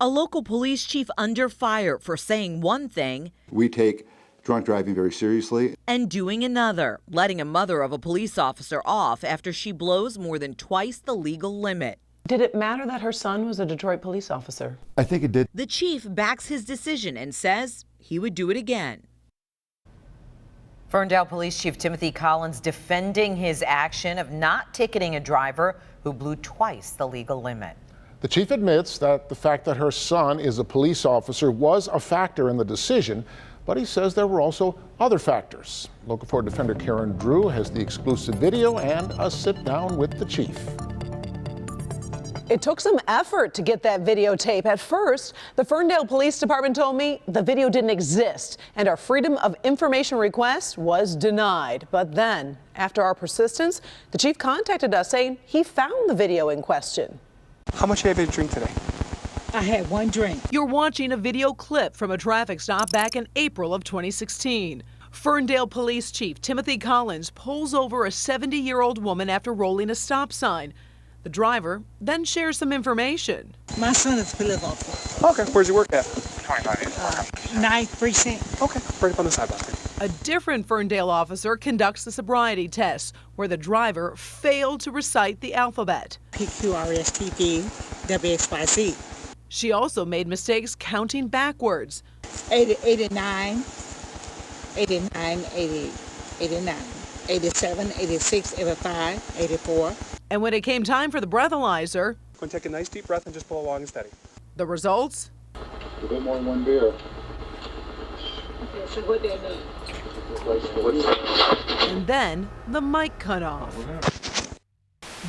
A local police chief under fire for saying one thing. We take drunk driving very seriously. And doing another, letting a mother of a police officer off after she blows more than twice the legal limit. Did it matter that her son was a Detroit police officer? I think it did. The chief backs his decision and says he would do it again. Ferndale Police Chief Timothy Collins defending his action of not ticketing a driver who blew twice the legal limit. The chief admits that the fact that her son is a police officer was a factor in the decision, but he says there were also other factors. Local 4 Defender Karen Drew has the exclusive video and a sit-down with the chief. It took some effort to get that videotape. At first, the Ferndale Police Department told me the video didn't exist and our Freedom of Information request was denied. But then, after our persistence, the chief contacted us saying he found the video in question. How much have you had to drink today? I had one drink. You're watching a video clip from a traffic stop back in April of 2016. Ferndale Police Chief Timothy Collins pulls over a 70-year-old woman after rolling a stop sign. The driver then shares some information. My son is a police officer. Okay, where's he work at? 9th precinct. Okay, right up on the sidewalk. A different Ferndale officer conducts the sobriety test, where the driver failed to recite the alphabet. PQRSTP WXYZ. She also made mistakes counting backwards. 89, 89, 80, 89, 87, 86, 85, 84. And when it came time for the breathalyzer, Go and take a nice deep breath and just pull along and steady. the results? A bit more than one beer. Okay, so what that mean? And then the mic cut off.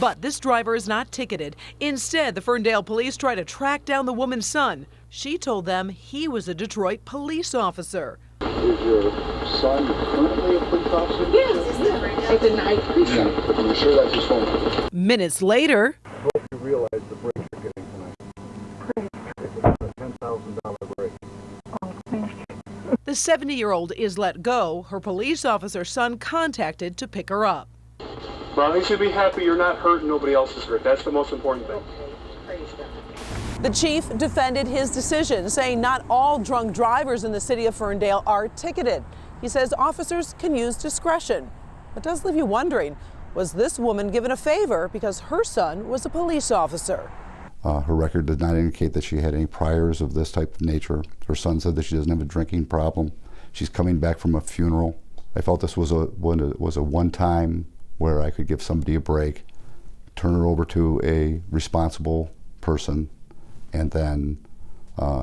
But this driver is not ticketed. Instead, the Ferndale police try to track down the woman's son. She told them he was a Detroit police officer. Is your son currently a police officer? Yes, at the 9th precinct. Yeah, I'm sure that's his phone. Minutes later, I hope you realize the break you're getting tonight. It's about a $10,000 break. the 70-year-old is let go. Her police officer's son contacted to pick her up. Well, you should be happy you're not hurt and nobody else is hurt. That's the most important thing. The chief defended his decision, saying not all drunk drivers in the city of Ferndale are ticketed. He says officers can use discretion. It does leave you wondering, was this woman given a favor because her son was a police officer? Her record did not indicate that she had any priors of this type of nature. Her son said that she doesn't have a drinking problem. She's coming back from a funeral. I felt this was a one-time where I could give somebody a break, turn her over to a responsible person, and then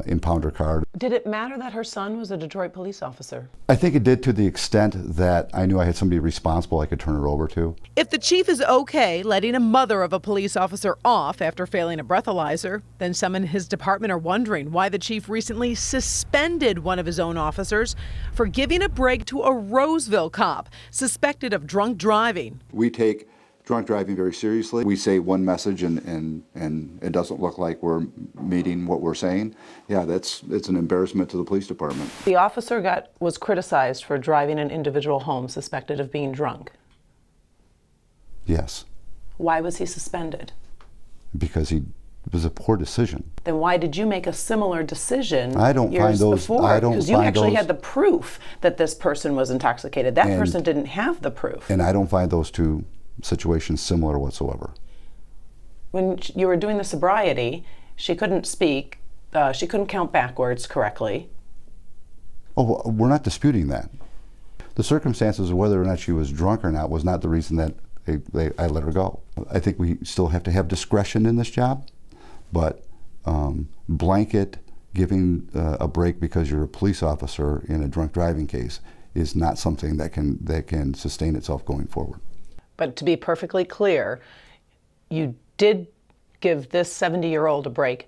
impound her card. Did it matter that her son was a Detroit police officer? I think it did, to the extent that I knew I had somebody responsible I could turn her over to. If the chief is okay letting a mother of a police officer off after failing a breathalyzer, then some in his department are wondering why the chief recently suspended one of his own officers for giving a break to a Roseville cop suspected of drunk driving. We take drunk driving very seriously. We say one message and it doesn't look like we're meeting what we're saying. Yeah, it's an embarrassment to the police department. The officer was criticized for driving an individual home suspected of being drunk. Yes. Why was he suspended? Because it was a poor decision. Then why did you make a similar decision I don't years find those, before? I don't Because you find actually those, had the proof that this person was intoxicated. That And- person didn't have the proof. and I don't find those two situations similar whatsoever. When you were doing the sobriety, she couldn't speak, she couldn't count backwards correctly. Oh, we're not disputing that. The circumstances of whether or not she was drunk or not was not the reason that I let her go. I think we still have to have discretion in this job, but blanket giving a break because you're a police officer in a drunk driving case is not something that can sustain itself going forward. But to be perfectly clear, you did give this 70-year-old a break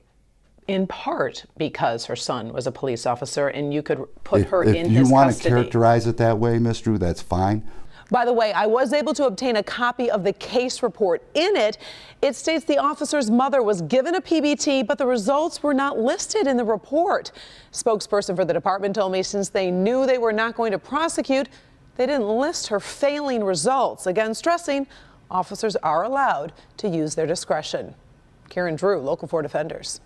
in part because her son was a police officer and you could put her in his custody. If you want to characterize it that way, Ms. Drew, that's fine. By the way, I was able to obtain a copy of the case report. In it, it states the officer's mother was given a PBT, but the results were not listed in the report. Spokesperson for the department told me since they knew they were not going to prosecute, they didn't list her failing results. Again, stressing officers are allowed to use their discretion. Karen Drew, Local 4 Defenders.